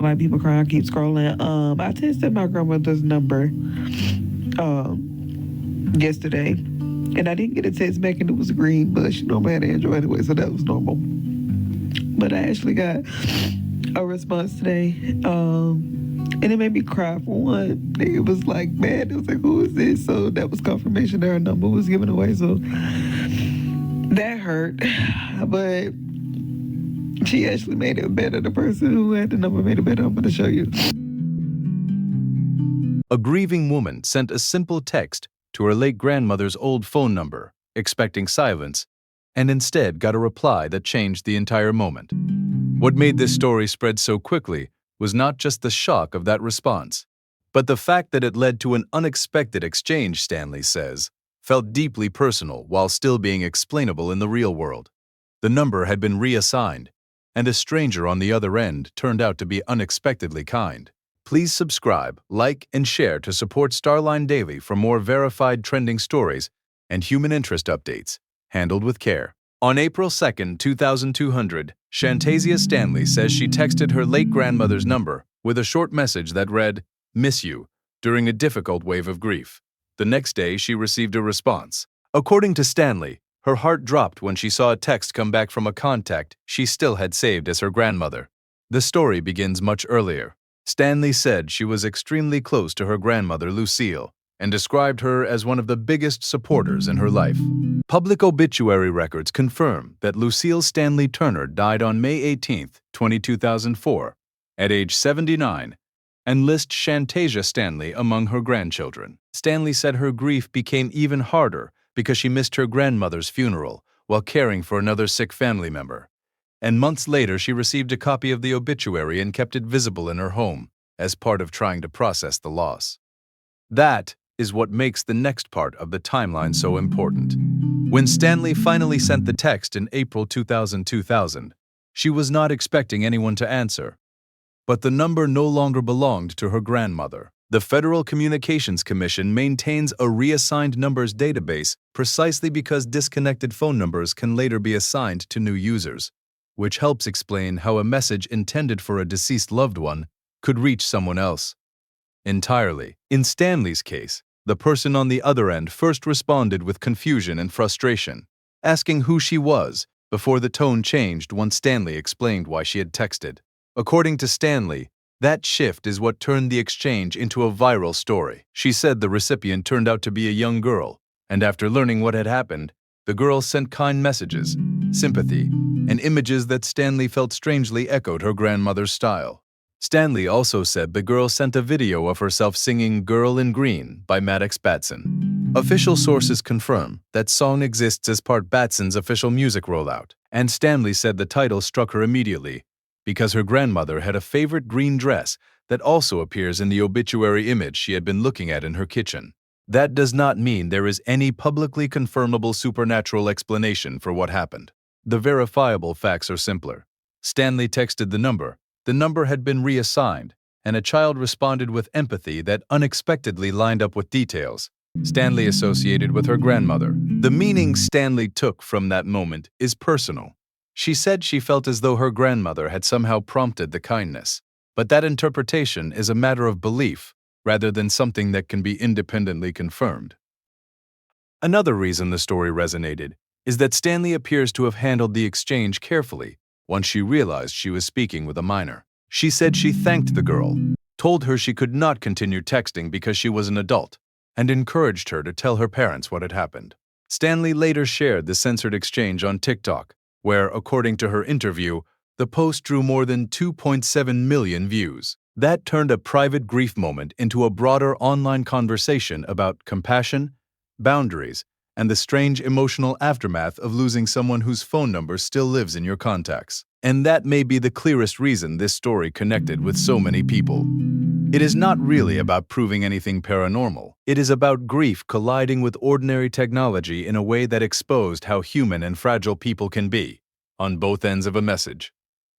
White people crying. I keep scrolling. I tested my grandmother's number yesterday, and I didn't get a text back, and it was green. But she normally had Android anyway, so that was normal. But I actually got a response today, and it made me cry for one. It was like, man, it was like, who is this? So that was confirmation that her number was given away. So that hurt, but she actually made it better. The person who had the number made it better. I'm going to show you. A grieving woman sent a simple text to her late grandmother's old phone number, expecting silence, and instead got a reply that changed the entire moment. What made this story spread so quickly was not just the shock of that response, but the fact that it led to an unexpected exchange, Stanley says, felt deeply personal while still being explainable in the real world. The number had been reassigned, and a stranger on the other end turned out to be unexpectedly kind. Please subscribe, like, and share to support Starline Daily for more verified trending stories and human interest updates, handled with care. On April 2, 2200, Shantasia Stanley says she texted her late grandmother's number with a short message that read, "Miss you," during a difficult wave of grief. The next day, she received a response. According to Stanley, her heart dropped when she saw a text come back from a contact she still had saved as her grandmother. The story begins much earlier. Stanley said she was extremely close to her grandmother, Lucille, and described her as one of the biggest supporters in her life. Public obituary records confirm that Lucille Stanley Turner died on May 18, 2004, at age 79, and list Shantasia Stanley among her grandchildren. Stanley said her grief became even harder because she missed her grandmother's funeral while caring for another sick family member. And months later, she received a copy of the obituary and kept it visible in her home as part of trying to process the loss. That is what makes the next part of the timeline so important. When Stanley finally sent the text in April 2000, she was not expecting anyone to answer. But the number no longer belonged to her grandmother. The Federal Communications Commission maintains a reassigned numbers database precisely because disconnected phone numbers can later be assigned to new users, which helps explain how a message intended for a deceased loved one could reach someone else entirely. In Stanley's case, the person on the other end first responded with confusion and frustration, asking who she was before the tone changed once Stanley explained why she had texted. According to Stanley, that shift is what turned the exchange into a viral story. She said the recipient turned out to be a young girl, and after learning what had happened, the girl sent kind messages, sympathy, and images that Stanley felt strangely echoed her grandmother's style. Stanley also said the girl sent a video of herself singing "Girl in Green" by Maddox Batson. Official sources confirm that song exists as part Batson's official music rollout, and Stanley said the title struck her immediately because her grandmother had a favorite green dress that also appears in the obituary image she had been looking at in her kitchen. That does not mean there is any publicly confirmable supernatural explanation for what happened. The verifiable facts are simpler. Stanley texted the number had been reassigned, and a child responded with empathy that unexpectedly lined up with details Stanley associated with her grandmother. The meaning Stanley took from that moment is personal. She said she felt as though her grandmother had somehow prompted the kindness, but that interpretation is a matter of belief rather than something that can be independently confirmed. Another reason the story resonated is that Stanley appears to have handled the exchange carefully once she realized she was speaking with a minor. She said she thanked the girl, told her she could not continue texting because she was an adult, and encouraged her to tell her parents what had happened. Stanley later shared the censored exchange on TikTok, where, according to her interview, the post drew more than 2.7 million views. That turned a private grief moment into a broader online conversation about compassion, boundaries, and the strange emotional aftermath of losing someone whose phone number still lives in your contacts. And that may be the clearest reason this story connected with so many people. It is not really about proving anything paranormal. It is about grief colliding with ordinary technology in a way that exposed how human and fragile people can be, on both ends of a message.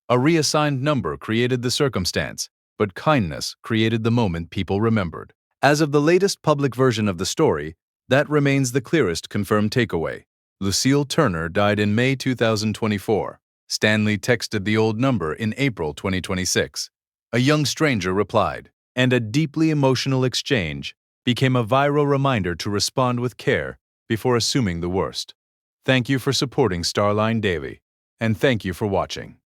A reassigned number created the circumstance, but kindness created the moment people remembered. As of the latest public version of the story, that remains the clearest confirmed takeaway. Lucille Turner died in May 2024. Stanley texted the old number in April 2026. A young stranger replied, and a deeply emotional exchange became a viral reminder to respond with care before assuming the worst. Thank you for supporting Starline Daily, and thank you for watching.